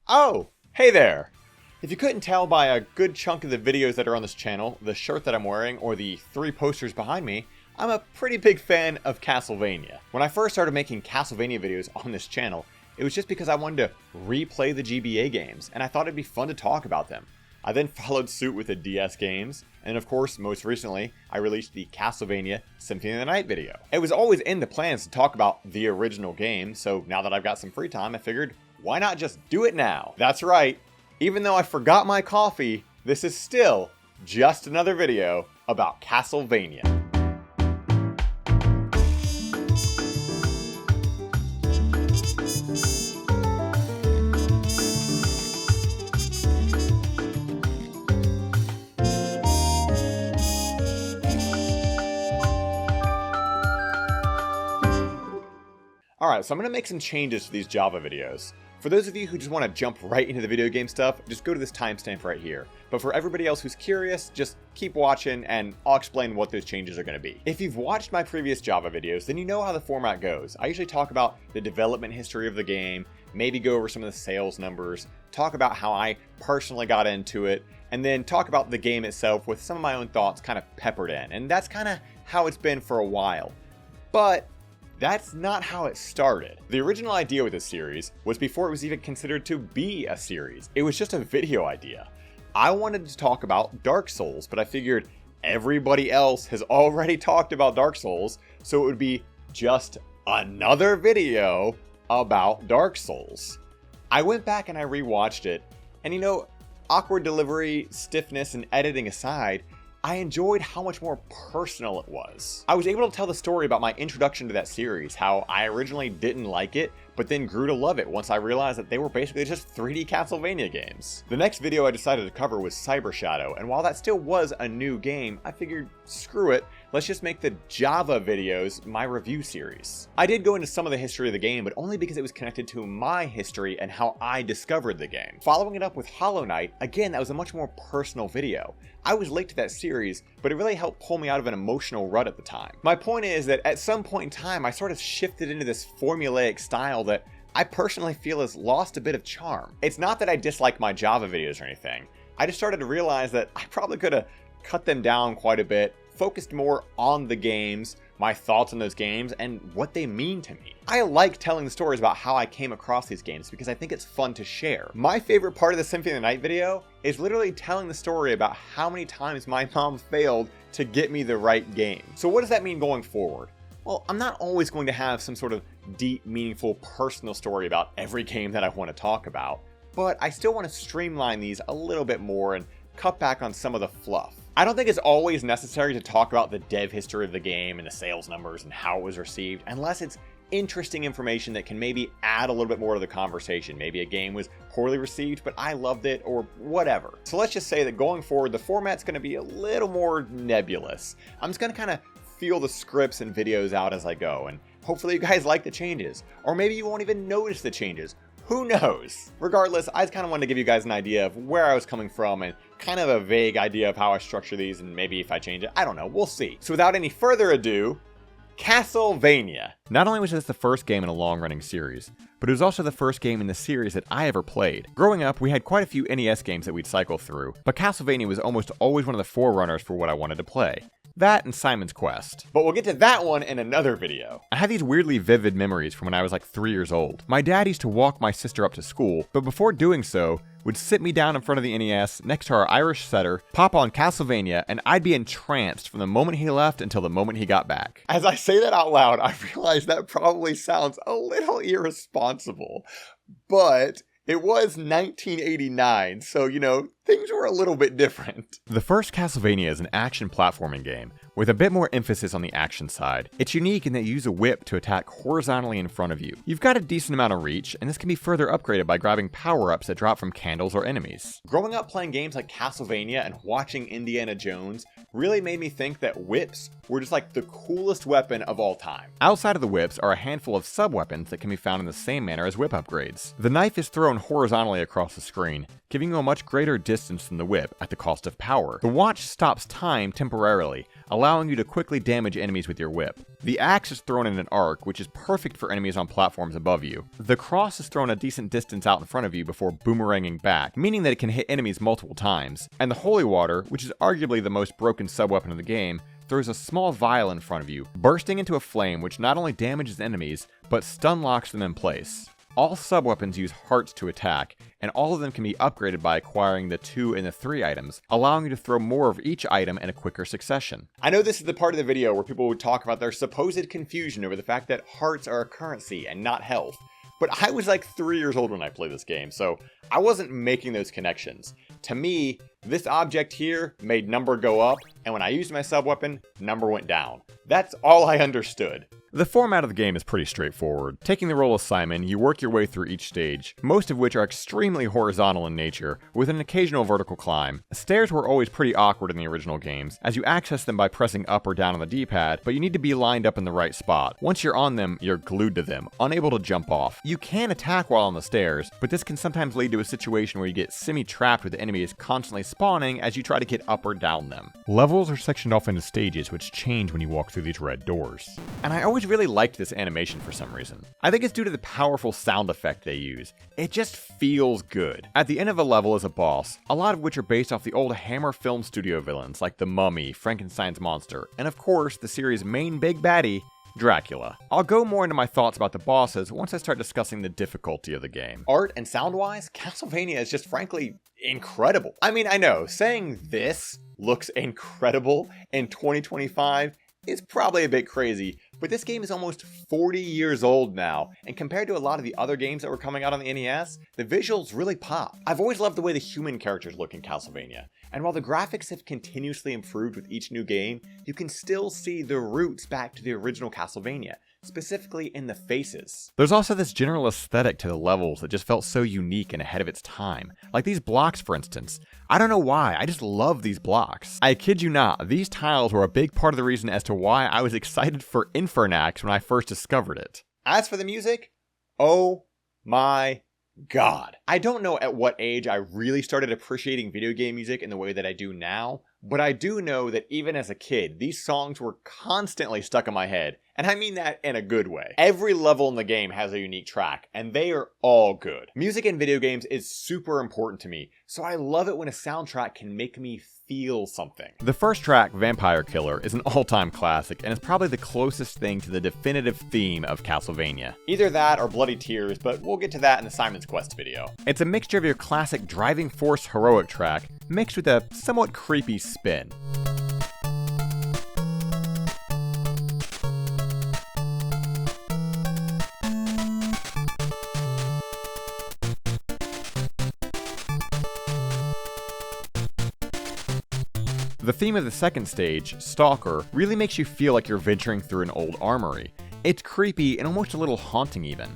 Oh, hey there! If you couldn't tell by a good chunk of the videos that are on this channel, the shirt that I'm wearing, or the 3 posters behind me, I'm a pretty big fan of Castlevania. When I first started making Castlevania videos on this channel, it was just because I wanted to replay the GBA games, and I thought it'd be fun to talk about them. I then followed suit with the DS games, and of course, most recently, I released the Castlevania Symphony of the Night video. It was always in the plans to talk about the original game, so now that I've got some free time, I figured, why not just do it now? That's right, even though I forgot my coffee, this is still just another video about Castlevania. Alright, so I'm going to make some changes to these Java videos. For those of you who just want to jump right into the video game stuff, just go to this timestamp right here. But for everybody else who's curious, just keep watching and I'll explain what those changes are going to be. If you've watched my previous Java videos, then you know how the format goes. I usually talk about the development history of the game, maybe go over some of the sales numbers, talk about how I personally got into it, and then talk about the game itself with some of my own thoughts kind of peppered in. And that's kind of how it's been for a while. But that's not how it started. The original idea with this series was before it was even considered to be a series. It was just a video idea. I wanted to talk about Dark Souls, but I figured everybody else has already talked about Dark Souls, so it would be just another video about Dark Souls. I went back and I rewatched it, and you know, awkward delivery, stiffness, and editing aside, I enjoyed how much more personal it was. I was able to tell the story about my introduction to that series, how I originally didn't like it, but then grew to love it once I realized that they were basically just 3D Castlevania games. The next video I decided to cover was Cyber Shadow, and while that still was a new game, I figured, screw it, let's just make the Java videos my review series. I did go into some of the history of the game, but only because it was connected to my history and how I discovered the game. Following it up with Hollow Knight, again, that was a much more personal video. I was late to that series, but it really helped pull me out of an emotional rut at the time. My point is that at some point in time, I sort of shifted into this formulaic style that I personally feel has lost a bit of charm. It's not that I dislike my Java videos or anything. I just started to realize that I probably could have cut them down quite a bit, focused more on the games, my thoughts on those games, and what they mean to me. I like telling the stories about how I came across these games because I think it's fun to share. My favorite part of the Symphony of the Night video is literally telling the story about how many times my mom failed to get me the right game. So what does that mean going forward? Well, I'm not always going to have some sort of deep, meaningful, personal story about every game that I want to talk about, but I still want to streamline these a little bit more and cut back on some of the fluff. I don't think it's always necessary to talk about the dev history of the game and the sales numbers and how it was received, unless it's interesting information that can maybe add a little bit more to the conversation. Maybe a game was poorly received, but I loved it, or whatever. So let's just say that going forward, the format's going to be a little more nebulous. I'm just going to kind of feel the scripts and videos out as I go, and hopefully you guys like the changes. Or maybe you won't even notice the changes. Who knows? Regardless, I just kind of wanted to give you guys an idea of where I was coming from and kind of a vague idea of how I structure these, and maybe if I change it, I don't know, we'll see. So without any further ado, Castlevania. Not only was this the first game in a long-running series, but it was also the first game in the series that I ever played. Growing up, we had quite a few NES games that we'd cycle through, but Castlevania was almost always one of the forerunners for what I wanted to play. That and Simon's Quest. But we'll get to that one in another video. I have these weirdly vivid memories from when I was like 3 years old. My dad used to walk my sister up to school, but before doing so, would sit me down in front of the NES next to our Irish setter, pop on Castlevania, and I'd be entranced from the moment he left until the moment he got back. As I say that out loud, I realize that probably sounds a little irresponsible, but it was 1989, so, you know, things were a little bit different. The first Castlevania is an action platforming game, with a bit more emphasis on the action side. It's unique in that you use a whip to attack horizontally in front of you. You've got a decent amount of reach, and this can be further upgraded by grabbing power-ups that drop from candles or enemies. Growing up playing games like Castlevania and watching Indiana Jones really made me think that whips were just like the coolest weapon of all time. Outside of the whips are a handful of sub-weapons that can be found in the same manner as whip upgrades. The knife is thrown horizontally across the screen, giving you a much greater distance distance from the whip at the cost of power. The watch stops time temporarily, allowing you to quickly damage enemies with your whip. The axe is thrown in an arc, which is perfect for enemies on platforms above you. The cross is thrown a decent distance out in front of you before boomeranging back, meaning that it can hit enemies multiple times. And the holy water, which is arguably the most broken sub-weapon in the game, throws a small vial in front of you, bursting into a flame which not only damages enemies, but stun locks them in place. All sub-weapons use hearts to attack, and all of them can be upgraded by acquiring the 2 and the 3 items, allowing you to throw more of each item in a quicker succession. I know this is the part of the video where people would talk about their supposed confusion over the fact that hearts are a currency and not health. But I was like 3 years old when I played this game, so I wasn't making those connections. To me, this object here made number go up, and when I used my sub-weapon, number went down. That's all I understood. The format of the game is pretty straightforward. Taking the role of Simon, you work your way through each stage, most of which are extremely horizontal in nature, with an occasional vertical climb. Stairs were always pretty awkward in the original games, as you access them by pressing up or down on the D-pad, but you need to be lined up in the right spot. Once you're on them, you're glued to them, unable to jump off. You can attack while on the stairs, but this can sometimes lead to a situation where you get semi-trapped with enemies constantly spawning as you try to get up or down them. Levels are sectioned off into stages which change when you walk through these red doors. And I always really liked this animation for some reason. I think it's due to the powerful sound effect they use. It just feels good. At the end of a level is a boss, a lot of which are based off the old Hammer Film Studio villains like the Mummy, Frankenstein's monster, and of course the series' main big baddie, Dracula. I'll go more into my thoughts about the bosses once I start discussing the difficulty of the game. Art and sound-wise, Castlevania is just frankly incredible. I mean, I know, saying this looks incredible in 2025 is probably a bit crazy, but this game is almost 40 years old now, and compared to a lot of the other games that were coming out on the NES, the visuals really pop. I've always loved the way the human characters look in Castlevania, and while the graphics have continuously improved with each new game, you can still see the roots back to the original Castlevania, specifically in the faces. There's also this general aesthetic to the levels that just felt so unique and ahead of its time. Like these blocks, for instance. I don't know why, I just love these blocks. I kid you not, these tiles were a big part of the reason as to why I was excited for Infernax when I first discovered it. As for the music, oh my God. I don't know at what age I really started appreciating video game music in the way that I do now, but I do know that even as a kid, these songs were constantly stuck in my head, and I mean that in a good way. Every level in the game has a unique track, and they are all good. Music in video games is super important to me, so I love it when a soundtrack can make me feel something. The first track, Vampire Killer, is an all-time classic, and is probably the closest thing to the definitive theme of Castlevania. Either that or Bloody Tears, but we'll get to that in the Simon's Quest video. It's a mixture of your classic driving force heroic track, mixed with a somewhat creepy spin. The theme of the second stage, Stalker, really makes you feel like you're venturing through an old armory. It's creepy and almost a little haunting even.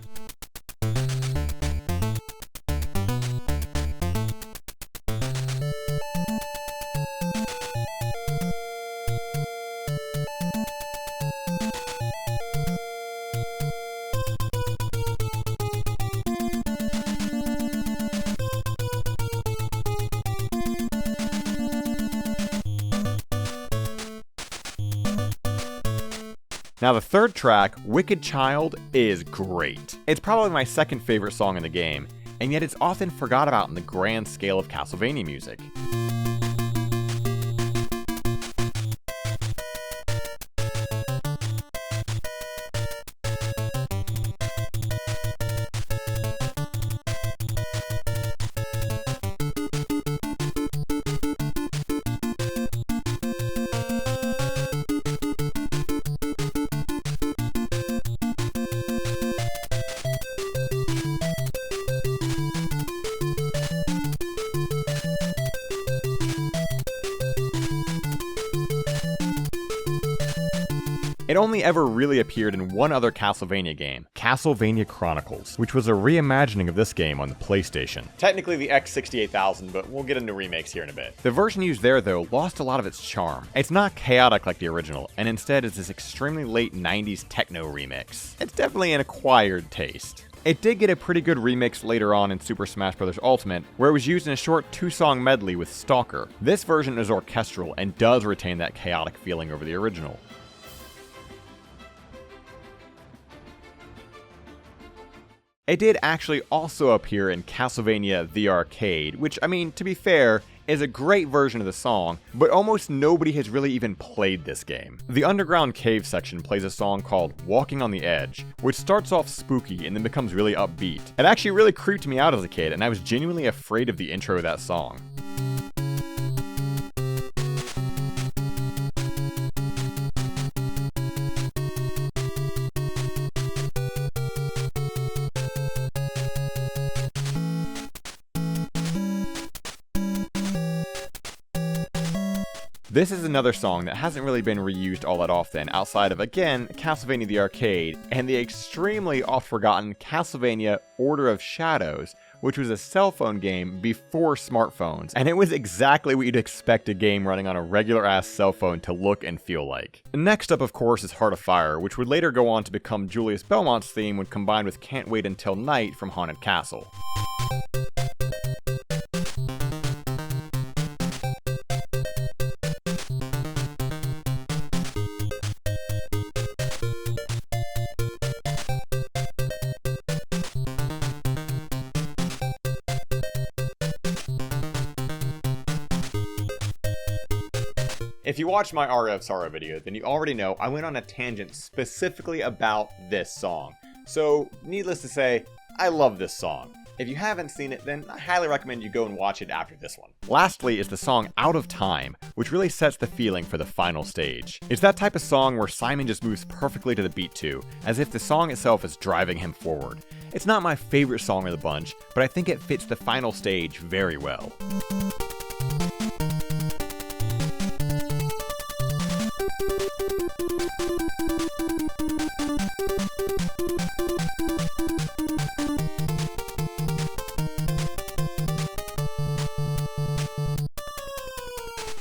Now the third track, Wicked Child, is great. It's probably my second favorite song in the game, and yet it's often forgot about in the grand scale of Castlevania music. It only ever really appeared in one other Castlevania game, Castlevania Chronicles, which was a reimagining of this game on the PlayStation. Technically the X68000, but we'll get into remakes here in a bit. The version used there, though, lost a lot of its charm. It's not chaotic like the original, and instead is this extremely late 90s techno remix. It's definitely an acquired taste. It did get a pretty good remix later on in Super Smash Bros. Ultimate, where it was used in a short 2-song medley with Stalker. This version is orchestral and does retain that chaotic feeling over the original. It did actually also appear in Castlevania the Arcade, which, I mean, to be fair, is a great version of the song, but almost nobody has really even played this game. The underground cave section plays a song called Walking on the Edge, which starts off spooky and then becomes really upbeat. It actually really creeped me out as a kid, and I was genuinely afraid of the intro of that song. This is another song that hasn't really been reused all that often outside of, again, Castlevania the Arcade, and the extremely oft-forgotten Castlevania Order of Shadows, which was a cell phone game before smartphones, and it was exactly what you'd expect a game running on a regular-ass cell phone to look and feel like. Next up, of course, is Heart of Fire, which would later go on to become Julius Belmont's theme when combined with Can't Wait Until Night from Haunted Castle. If you watched my Aria of Sorrow video, then you already know I went on a tangent specifically about this song. So, needless to say, I love this song. If you haven't seen it, then I highly recommend you go and watch it after this one. Lastly is the song Out of Time, which really sets the feeling for the final stage. It's that type of song where Simon just moves perfectly to the beat to, as if the song itself is driving him forward. It's not my favorite song of the bunch, but I think it fits the final stage very well.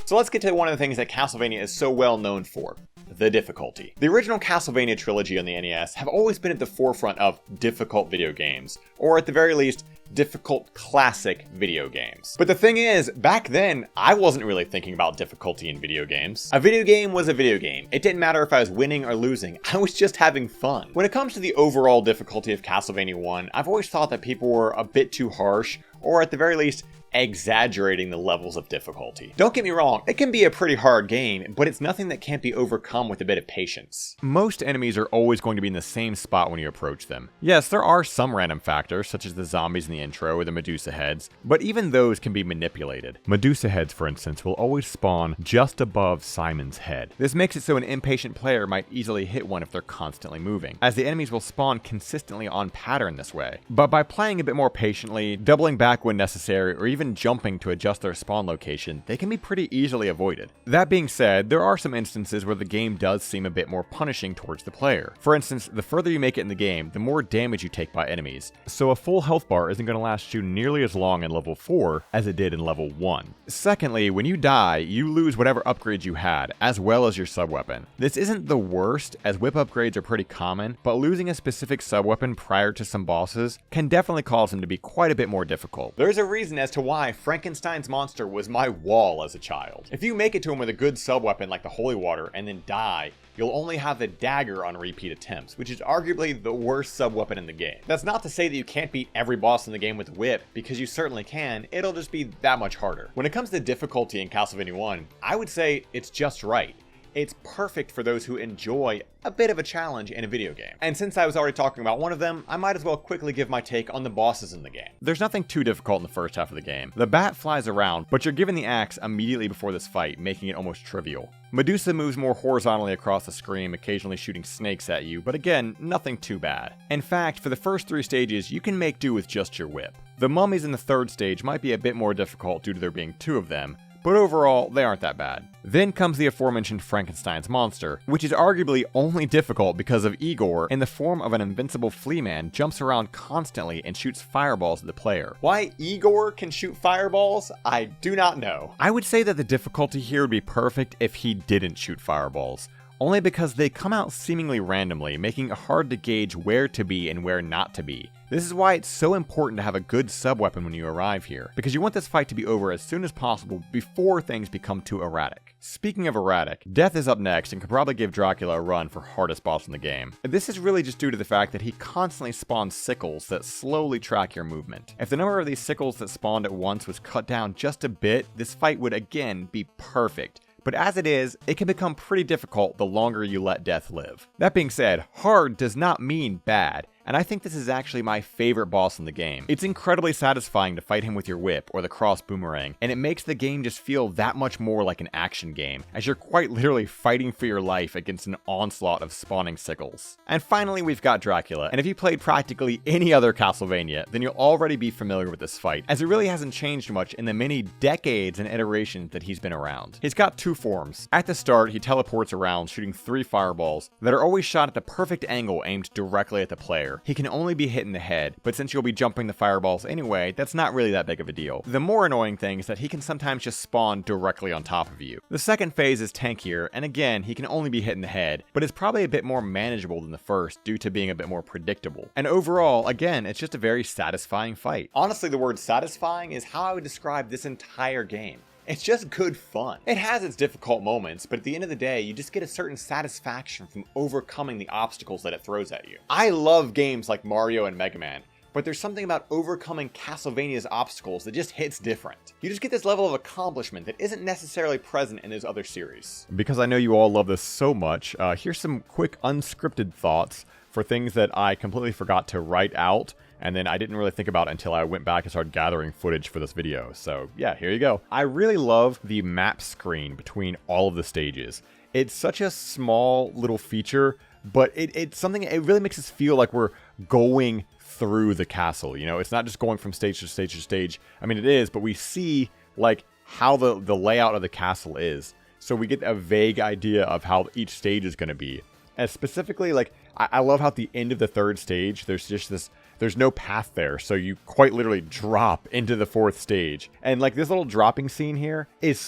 So let's get to one of the things that Castlevania is so well known for. The difficulty. The original Castlevania trilogy on the NES have always been at the forefront of difficult video games, or at the very least, difficult classic video games. But the thing is, back then, I wasn't really thinking about difficulty in video games. A video game was a video game. It didn't matter if I was winning or losing, I was just having fun. When it comes to the overall difficulty of Castlevania 1, I've always thought that people were a bit too harsh, or at the very least, exaggerating the levels of difficulty. Don't get me wrong, it can be a pretty hard game, but it's nothing that can't be overcome with a bit of patience. Most enemies are always going to be in the same spot when you approach them. Yes, there are some random factors, such as the zombies in the intro or the Medusa heads, but even those can be manipulated. Medusa heads, for instance, will always spawn just above Simon's head. This makes it so an impatient player might easily hit one if they're constantly moving, as the enemies will spawn consistently on pattern this way. But by playing a bit more patiently, doubling back when necessary, or even jumping to adjust their spawn location, they can be pretty easily avoided. That being said, there are some instances where the game does seem a bit more punishing towards the player. For instance, the further you make it in the game, the more damage you take by enemies, so a full health bar isn't going to last you nearly as long in level 4 as it did in level 1. Secondly, when you die, you lose whatever upgrades you had, as well as your subweapon. This isn't the worst, as whip upgrades are pretty common, but losing a specific subweapon prior to some bosses can definitely cause them to be quite a bit more difficult. There's a reason as to why Frankenstein's monster was my wall as a child. If you make it to him with a good subweapon like the Holy Water and then die, you'll only have the dagger on repeat attempts, which is arguably the worst subweapon in the game. That's not to say that you can't beat every boss in the game with whip, because you certainly can, it'll just be that much harder. When it comes to difficulty in Castlevania 1, I would say it's just right. It's perfect for those who enjoy a bit of a challenge in a video game. And since I was already talking about one of them, I might as well quickly give my take on the bosses in the game. There's nothing too difficult in the first half of the game. The bat flies around, but you're given the axe immediately before this fight, making it almost trivial. Medusa moves more horizontally across the screen, occasionally shooting snakes at you, but again, nothing too bad. In fact, for the first 3 stages, you can make do with just your whip. The mummies in the 3rd stage might be a bit more difficult due to there being 2 of them, but overall, they aren't that bad. Then comes the aforementioned Frankenstein's monster, which is arguably only difficult because of Igor, in the form of an invincible flea man, jumps around constantly and shoots fireballs at the player. Why Igor can shoot fireballs, I do not know. I would say that the difficulty here would be perfect if he didn't shoot fireballs, only because they come out seemingly randomly, making it hard to gauge where to be and where not to be. This is why it's so important to have a good sub-weapon when you arrive here, because you want this fight to be over as soon as possible before things become too erratic. Speaking of erratic, Death is up next and could probably give Dracula a run for hardest boss in the game. This is really just due to the fact that he constantly spawns sickles that slowly track your movement. If the number of these sickles that spawned at once was cut down just a bit, this fight would again be perfect. But as it is, it can become pretty difficult the longer you let Death live. That being said, hard does not mean bad, and I think this is actually my favorite boss in the game. It's incredibly satisfying to fight him with your whip or the cross boomerang, and it makes the game just feel that much more like an action game, as you're quite literally fighting for your life against an onslaught of spawning sickles. And finally, we've got Dracula, and if you played practically any other Castlevania, then you'll already be familiar with this fight, as it really hasn't changed much in the many decades and iterations that he's been around. He's got two forms. At the start, he teleports around, shooting 3 fireballs that are always shot at the perfect angle aimed directly at the player. He can only be hit in the head, but since you'll be jumping the fireballs anyway, that's not really that big of a deal. The more annoying thing is that he can sometimes just spawn directly on top of you. The second phase is tankier, and again, he can only be hit in the head, but it's probably a bit more manageable than the first due to being a bit more predictable. And overall, again, it's just a very satisfying fight. Honestly, the word satisfying is how I would describe this entire game. It's just good fun. It has its difficult moments, but at the end of the day, you just get a certain satisfaction from overcoming the obstacles that it throws at you. I love games like Mario and Mega Man, but there's something about overcoming Castlevania's obstacles that just hits different. You just get this level of accomplishment that isn't necessarily present in those other series. Because I know you all love this so much, here's some quick unscripted thoughts for things that I completely forgot to write out, and then I didn't really think about until I went back and started gathering footage for this video. So yeah, here you go. I really love the map screen between all of the stages. It's such a small little feature, but it's something, it really makes us feel like we're going through the castle. You know, it's not just going from stage to stage to stage. I mean, it is, but we see like how the layout of the castle is. So we get a vague idea of how each stage is going to be. And specifically, like, I love how at the end of the third stage, there's just this, there's no path there, so you quite literally drop into the 4th stage. And like this little dropping scene here is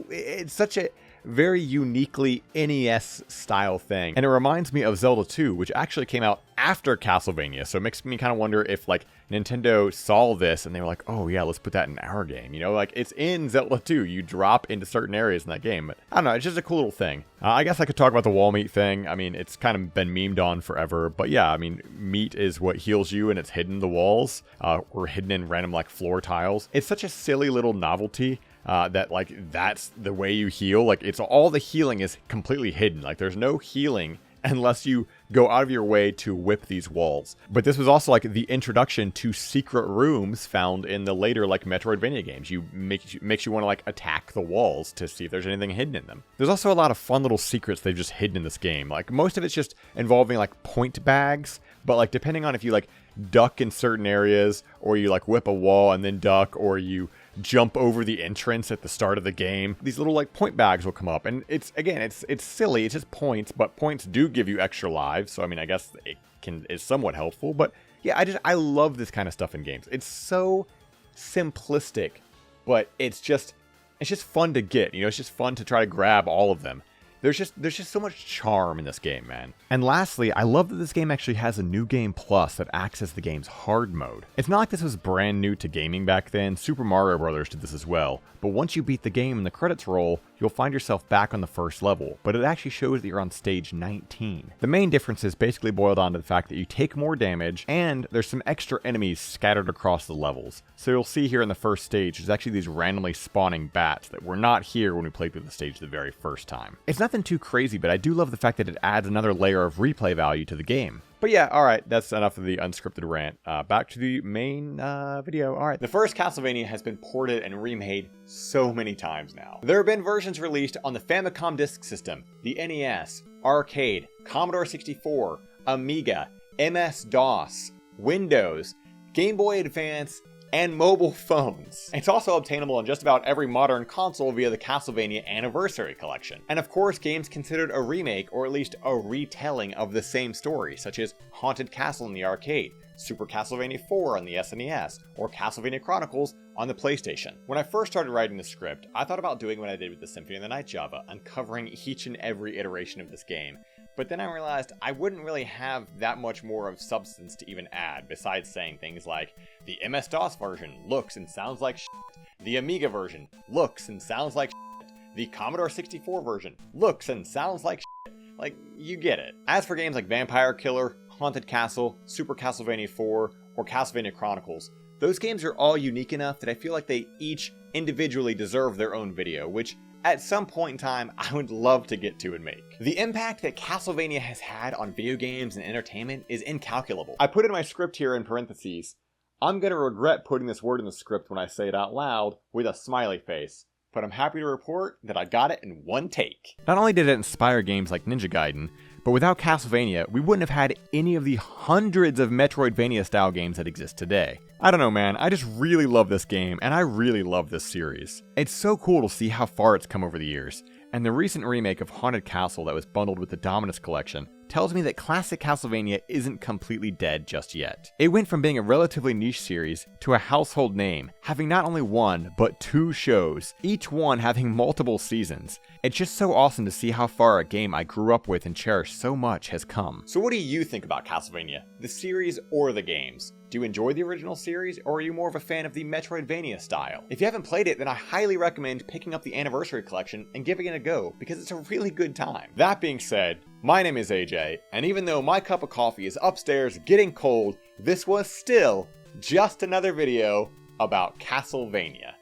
it's such a very uniquely NES style thing. And it reminds me of Zelda 2, which actually came out after Castlevania. So it makes me kind of wonder if like Nintendo saw this and they were like, oh yeah, let's put that in our game. You know, like it's in Zelda 2. You drop into certain areas in that game. But I don't know, it's just a cool little thing. I guess I could talk about the wall meat thing. I mean, it's kind of been memed on forever. But yeah, I mean, meat is what heals you and it's hidden in the walls or hidden in random like floor tiles. It's such a silly little novelty. That like that's the way you heal. Like it's all the healing is completely hidden. Like there's no healing unless you go out of your way to whip these walls. But this was also like the introduction to secret rooms found in the later like Metroidvania games. Makes you want to like attack the walls to see if there's anything hidden in them. There's also a lot of fun little secrets they've just hidden in this game. Like most of it's just involving like point bags, but like depending on if you like duck in certain areas or you like whip a wall and then duck, or you jump over the entrance at the start of the game, these little like point bags will come up. And it's silly, it's just points, but points do give you extra lives, so I mean I guess is somewhat helpful. But yeah, I love this kind of stuff in games. It's so simplistic, but it's just fun to get, you know. It's just fun to try to grab all of them. There's just so much charm in this game, man. And lastly, I love that this game actually has a new game plus that acts as the game's hard mode. It's not like this was brand new to gaming back then. Super Mario Bros. Did this as well. But once you beat the game and the credits roll, you'll find yourself back on the first level, but it actually shows that you're on stage 19. The main differences basically boil down to the fact that you take more damage, and there's some extra enemies scattered across the levels. So you'll see here in the first stage, there's actually these randomly spawning bats that were not here when we played through the stage the very first time. It's nothing too crazy, but I do love the fact that it adds another layer of replay value to the game. But yeah, alright, that's enough of the unscripted rant. Back to the main video. Alright, the first Castlevania has been ported and remade so many times now. There have been versions released on the Famicom Disk System, the NES, Arcade, Commodore 64, Amiga, MS-DOS, Windows, Game Boy Advance, and mobile phones. It's also obtainable on just about every modern console via the Castlevania Anniversary Collection. And of course, games considered a remake or at least a retelling of the same story, such as Haunted Castle in the arcade, Super Castlevania 4 on the SNES, or Castlevania Chronicles on the PlayStation. When I first started writing the script, I thought about doing what I did with the Symphony of the Night Java, uncovering each and every iteration of this game. But then I realized I wouldn't really have that much more of substance to even add, besides saying things like, the MS-DOS version looks and sounds like shit. The Amiga version looks and sounds like shit. The Commodore 64 version looks and sounds like shit. Like, you get it. As for games like Vampire Killer, Haunted Castle, Super Castlevania 4, or Castlevania Chronicles, those games are all unique enough that I feel like they each individually deserve their own video, which at some point in time I would love to get to and make. The impact that Castlevania has had on video games and entertainment is incalculable. I put in my script here in parentheses, I'm gonna regret putting this word in the script when I say it out loud with a smiley face, but I'm happy to report that I got it in one take. Not only did it inspire games like Ninja Gaiden, but without Castlevania, we wouldn't have had any of the hundreds of Metroidvania-style games that exist today. I don't know, man, I just really love this game, and I really love this series. It's so cool to see how far it's come over the years, and the recent remake of Haunted Castle that was bundled with the Dominus Collection tells me that classic Castlevania isn't completely dead just yet. It went from being a relatively niche series to a household name, having not only one, but 2 shows, each one having multiple seasons. It's just so awesome to see how far a game I grew up with and cherished so much has come. So what do you think about Castlevania? The series or the games? Do you enjoy the original series, or are you more of a fan of the Metroidvania style? If you haven't played it, then I highly recommend picking up the Anniversary Collection and giving it a go, because it's a really good time. That being said, my name is AJ, and even though my cup of coffee is upstairs getting cold, this was still just another video about Castlevania.